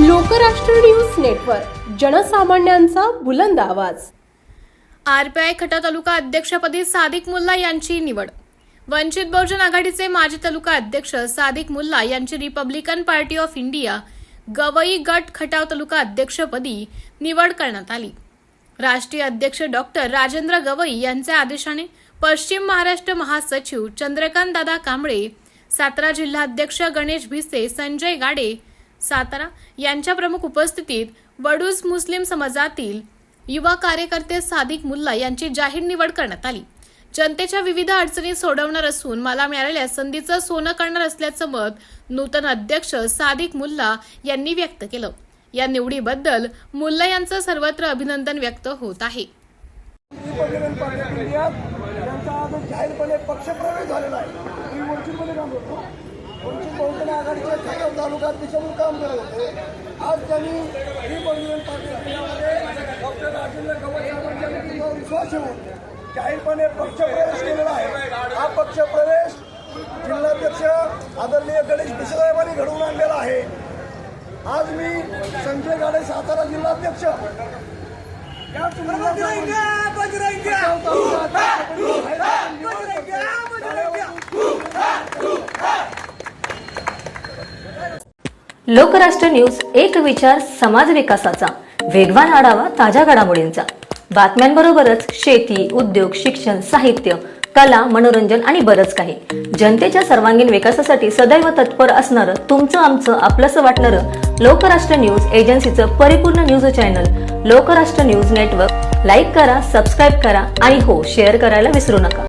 Lokrashtra news network, जनसामान्यांचा बुलंद आवाज। RPI खटा तालुका अध्यक्षपदी सादिक मुल्ला यांची निवड। वंचित बहुजन आघाडीचे माजी तालुका अध्यक्ष सादिक मुल्ला यांची Republican party of India Gavai गट खटाव तालुका अध्यक्षपदी निवड करण्यात आली। राष्ट्रीय अध्यक्ष डॉक्टर राजेंद्र गवई यांच्या आदेशाने पश्चिम महाराष्ट्र महासचिव चंद्रकांत दादा कांबळे, सातारा जिल्हाध्यक्ष गणेश भिसे, संजय गाडे सातारा यांच्या प्रमुख उपस्थितीत वडूज मुस्लिम समाजातील युवा कार्यकर्ते सादिक मुल्ला यांची जाहीर निवड करण्यात आली। जनतेच्या विविध अडचणी सोडवणार असून मला मिळालेल्या संधीचं सोनं करणार असल्याचं मत नूतन अध्यक्ष सादिक मुल्ला यांनी व्यक्त केलं। या निवडीबद्दल मुल्ला यांचं सर्वत्र अभिनंदन व्यक्त होत आहे। रिपब्लिकन पार्टी ऑफ इंडिया यांचा आज जाहीरपणे पक्षप्रवेश झालेला आहे। मी वंचितमध्ये काम करतो। वंचित बहुजन आघाडीचे खटाव तालुका अध्यक्ष म्हणून काम करत होते। आज त्यांनी रिपब्लिकन पार्टी ऑफ इंडियामध्ये डॉक्टर राजेंद्र गवई यांच्यावर विश्वास ठेवून जाहीरपणे पक्षप्रवेश केलेला आहे। हा पक्षप्रवेश जिल्हाध्यक्ष आदरणीय गणेश भिसे साहेबांनी घडवून आणलेला आहे। आज मी संजय गाडे सातारा जिल्हाध्यक्ष लोकराष्ट्र न्यूज, एक विचार समाज विकासाचा, वेगवान आढावा ताज्या घडामोडींचा, बातम्यांबरोबरच शेती, उद्योग, शिक्षण, साहित्य, कला, मनोरंजन आणि बरंच काही। जनतेच्या सर्वांगीण विकासासाठी सदैव तत्पर असणारं, तुमचं आमचं आपलंसं वाटणारं लोकराष्ट्र न्यूज एजन्सीचं परिपूर्ण news channel Lokrashtra news network like करा, सबस्क्राईब करा आणि हो, शेअर करायला विसरू नका।